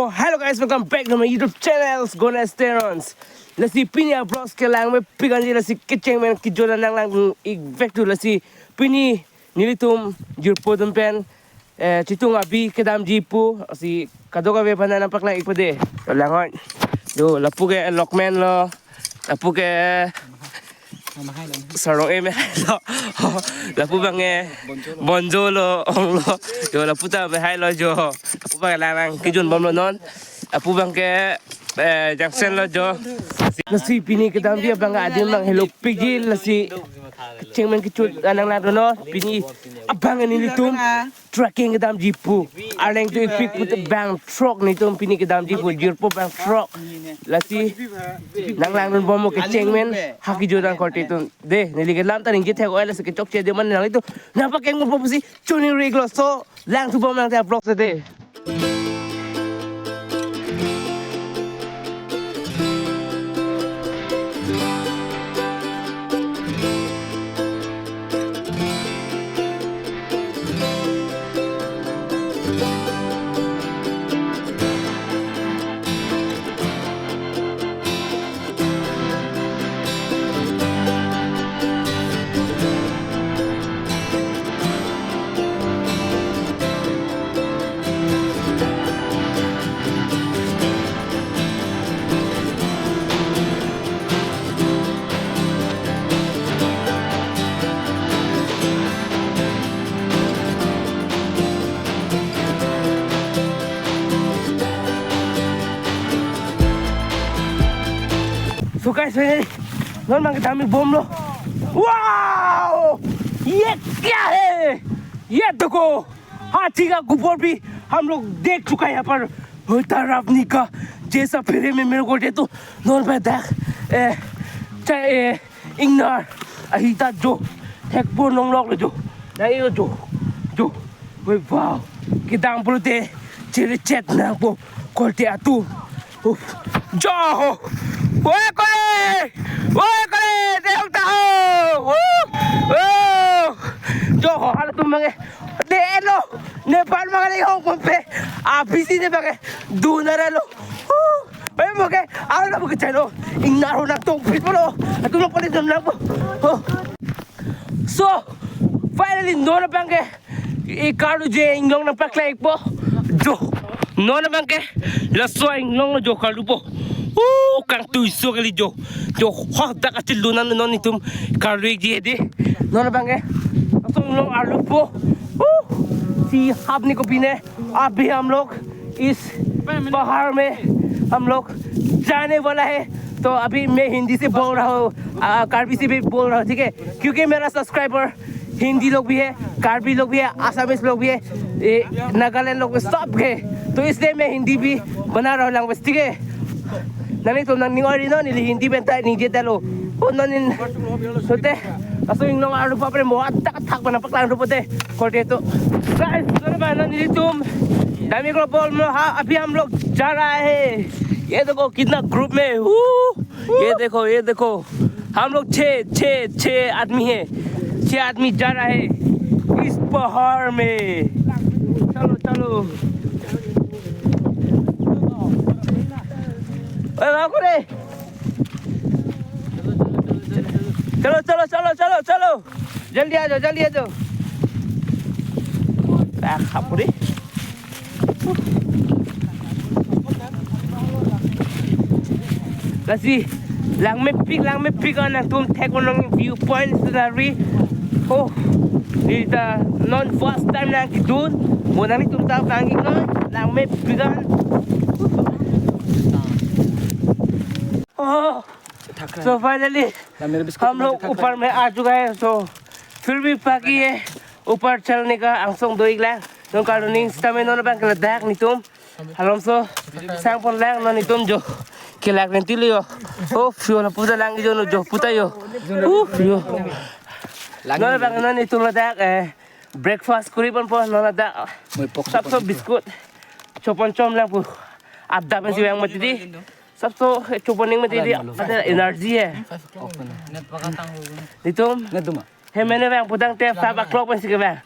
So hello guys, welcome back to my YouTube channel Gona Sterons. Lasi pinya bros ke lang me pigan ji lasi keceng men kijola nang lang back to lasi pini nilitum jurpodum pen citung abi kedam jipu si kadoga be banana pak lang ipode. So langon. Do lapu ke lockman lo. Lapu ke sarong em lo. Lapu bang bonjolo ong lo. Jo lapu ta be hai lo jo. Lapu bang lang kijun bom lo non. Lapu bang ke junction lo jo. Lasi pini kedam dia bang adil mang hello pigi lasi cengmen kicut anang lang no pini abang ni litum tracking kedam jipu areng tu ipik put bang truck ni tum pini kedam jipu jirpo bang truck lasi nang lang don bomo ke cengmen haki jodan korte tu de nili ke lam taring jithe oil lasi ke chok che de man nang itu napa keng mo posi chuni reglo so lang tu bom lang ta block se de. So guys, non मांगे दामी बम लो wow ये क्या है ये देखो हाथी का गुब्बार भी हम लोग देख चुका है यहाँ पर होता रावनी का जैसा फिरे में मेरे को दे तो नॉन पे देख चाहे इंगनार अहिता जो हेकबो नोंग लोग जो नहीं जो वे वाओ कितांग पुरुते चेरे चेत ना वो कोल्टे आतू जाओ ओए कोले देखता हो जो हाल तुम मगे दे लो नेपाल मगे नहीं हो पे आप इसी ने मगे दूनरे लो ओए मगे आओ ना मगे चलो इन्ना हो ना तो फिर बोलो तुम लोग पढ़े तुम लोग so finally नोना बंगे एक कार्ड जे इंग्लोंग ना पकड़ा एक बो जो नोना बंगे लसवा इंग्लोंग जो कार्ड बो kang tu iso kali jo ho dak atil lunan non itum karweg ji de non bang asong long आलू po si आपने को पीने आप भी हम लोग इस पहाड़ में हम लोग जाने वाला है तो अभी मैं हिंदी से बोल रहा हूँ कार्बी से भी बोल रहा हूँ ठीक है क्योंकि मेरा सब्सक्राइबर हिंदी लोग भी है कार्बी लोग भी है आसामीज लोग भी है नागालैंड लोग सब है तो इसलिए मैं हिंदी भी बना रहा हूँ लैंग्वेज ठीक है Nani to nang ningori no ni hindi benta ni jetalo. O nonin sote. Aso yung nong aru pa pre mo atak thak bana paklan ro pote. Korte to. Guys, सुनो भाई ननी तुम दामी को बोल में हाँ अभी हम लोग जा रहा है ये देखो कितना ग्रुप में ये देखो हम लोग छह आदमी है 6 आदमी जा रहा है इस पहाड़ में चलो रे चलो जल्दी आ जाओ खापुरी kasi lang me pick on tum take on view points to the re oh dita non first time lang kidun mo nang tum ta tangi no lang me pick on तो फाइनली हम लोग ऊपर में आ चुका है तो फिर भी बाकी है ऊपर चलने का आंसों दो इगला तो कारोनी स्टमें नोन बैंक लद्दाख नितुम हालम सो सांगपन लैंग नोन नितुम जो केलाक नेंटिलियो ओ फ्यो ना पुजा लैंग जो पुतायो फ्यो नोन बैंक नोन नितुम लद्दाख ब्रेकफास्ट कुरीपन पो नोन लद्दाख सब बिस्कुट चोपन चोम लैंग पु आधा में सिवांग मत दी सब तो चुपनिंग में दीदी ada energi है नितुम है मैंने बैंग पुतांग ते 5 o'clock में सिके bang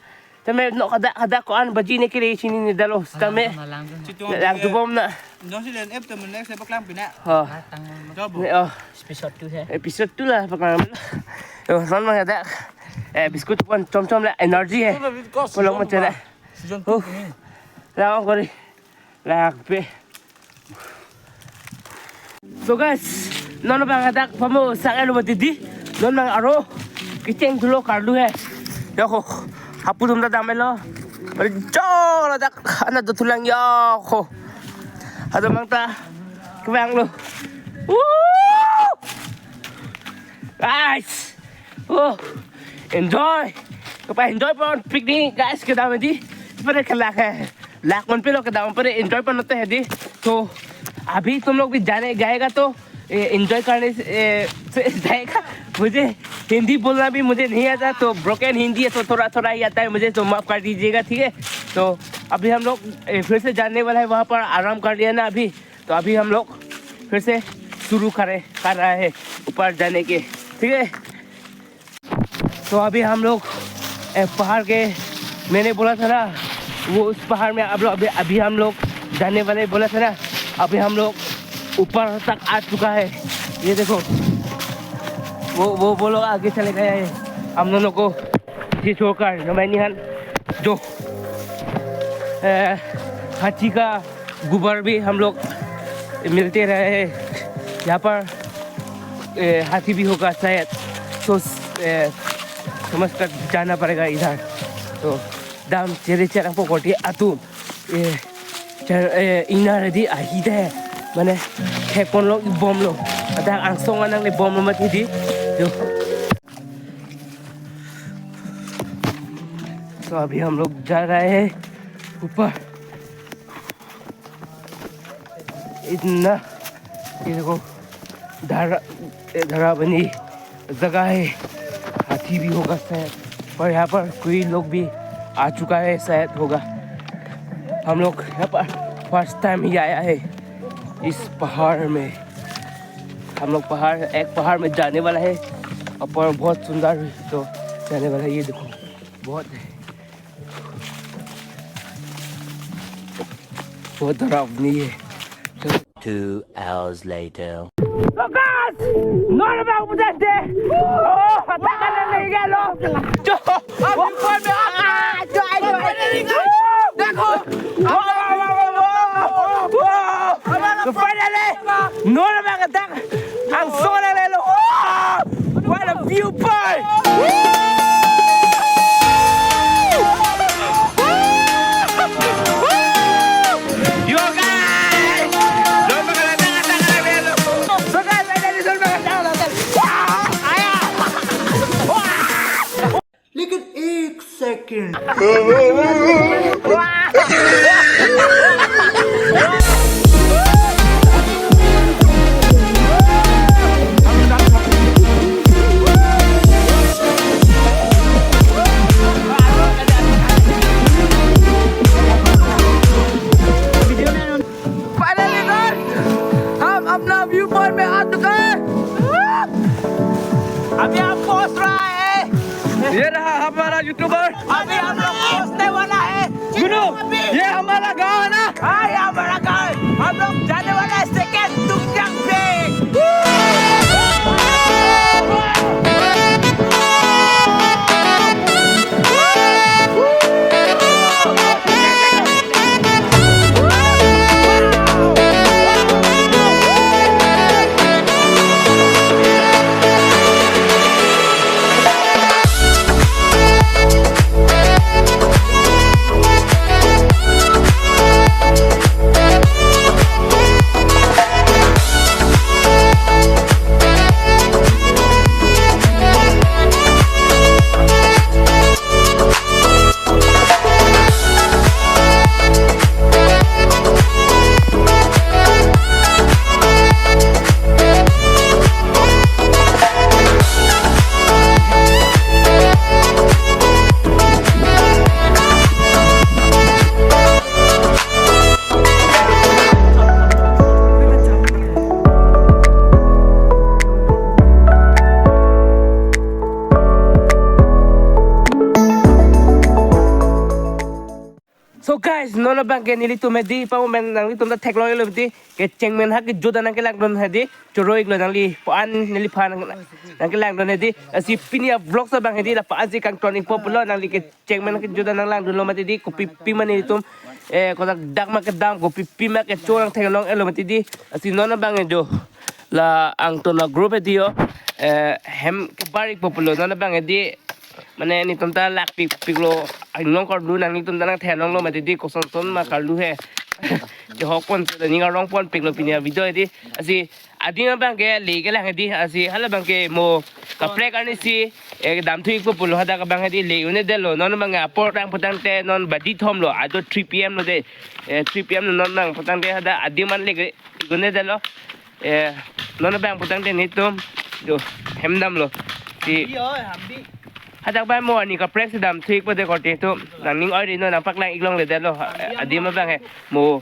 Tame no kada ko an baji ne kire sini ni dalos tame. Lag tu bom na. Nó sẽ lên ép từ mình sẽ bắt làm bị nè. Episode tu lah pakai. Yo, son mang ada. Biskut pun com lah energy hai. Kalau macam ada. Lah kau ni. Lah pe. So guys, nono bang ada pamu sangat lupa tadi. Non bang aro kitchen dulu kardu hai. Yo, hapu tum dah damai lo. Berjol ada anak tu tulang yo. Ada mang ta kebang lo. Guys, enjoy. Kapa enjoy pon picnic guys ke dalam di. पर लाख मन पे लोग दाम पर enjoy करना तो है दी तो अभी तुम लोग भी जाने जाएगा तो एंजॉय करने से जाएगा मुझे हिंदी बोलना भी मुझे नहीं आता तो ब्रोकन हिंदी है तो थोड़ा थोड़ा ही आता है मुझे तो माफ़ कर दीजिएगा ठीक है तो अभी हम लोग फिर से जाने वाला है वहाँ पर आराम कर लिया ना अभी तो अभी हम लोग फिर से शुरू कर रहा है ऊपर जाने के ठीक है तो अभी हम लोग पहाड़ के मैंने बोला था ना वो उस पहाड़ में अभी हम लोग जाने वाले बोला था ना अभी हम लोग ऊपर तक आ चुका है ये देखो वो लोग आगे चले गए हैं हम दोनों को ये छोड़कर नमैनिहन जो हाथी का गोबर भी हम लोग मिलते रहे हैं यहाँ पर हाथी भी होगा शायद तो समझ कर जाना पड़ेगा इधर तो दाम चेरे चेरा पकोटी आतु इना रेडी आहिदे माने खेकोन लो बम लो अदा आंसोंग आनंग ले बम मत हिदी जो तो अभी हम लोग जा रहे हैं ऊपर इतना ये देखो धरा बनी जगह है हाथी भी होगा शायद और यहाँ पर कोई लोग भी आ चुका है शायद होगा हम लोग यहाँ पर फर्स्ट टाइम ही आया है इस पहाड़ में हम लोग एक पहाड़ में जाने वाला है और बहुत सुंदर तो जाने वाला है ये देखो बहुत डरावनी है 2 hours later. Lukas! Nono ba ako dati? Oh, hatakan na naligan, lo! Jo! Abi po, Dako! So finally, Nono ba katak? Ang sola lelo! What a viewpoint! Second. हम अपना व्यू पॉइंट में आ चुके हैं अभी हम पहुंच रहा है ये रहा हमारा यूट्यूबर अभी हम लोग पहुंचने वाला है गुरु ये हमारा गांव है ना हाँ ये हमारा गांव है हम लोग जाने वाला है सेकेंड तुंगजांग पे So guys, nono bang ke nili tu medi pa men nang li tum da tek loy lo ti ke chengmen ha ke joda nang ke lang don ha di choroi lo nang li pan nili phan nang ke lang don ha di asi pinia vlog sa bang ha di la pa asi kang tonic popular nang li ke chengmen ke joda nang lang don lo mati di ko pipi man ni tum ko dak ma ke dam ko pipi ma ke chorang tek long elo mati di asi nono bang jo la ang to na group di yo hem ke barik popular nono bang di mane ni tumta lak piklo ang long kardu nang ni tumta nang thenong lo mati di ko son son ma kardu he jo hokon se ni ngarong pon piklo pinia video di asi adinga bang ke le ke lang di asi hala bang ke mo ka pre karni si ek dam thui ko pulo hada ka bang di le une de lo non bang apor rang potang te non badi thom lo ado 3 pm lo de 3 pm non nang potang de hada adiman le gune de lo non bang potang de ni tum jo hemdam lo si đi ơi hầm đi hada ba mo ni ka prek dam thik pa de ko te to nang ning oi ri no nang pak lang iklong le de lo adi ma bang he mo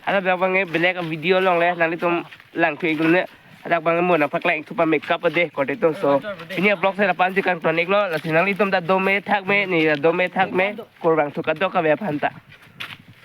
hada ba bang e belek video long le nang li tum lang thik ne hada bang mo nang pak lang tu pa make up de ko te to so ini blog se la pan ji kan tonik lo la sinang li tum da do me thak me ni do me thak me ko bang tu ka do ka be phanta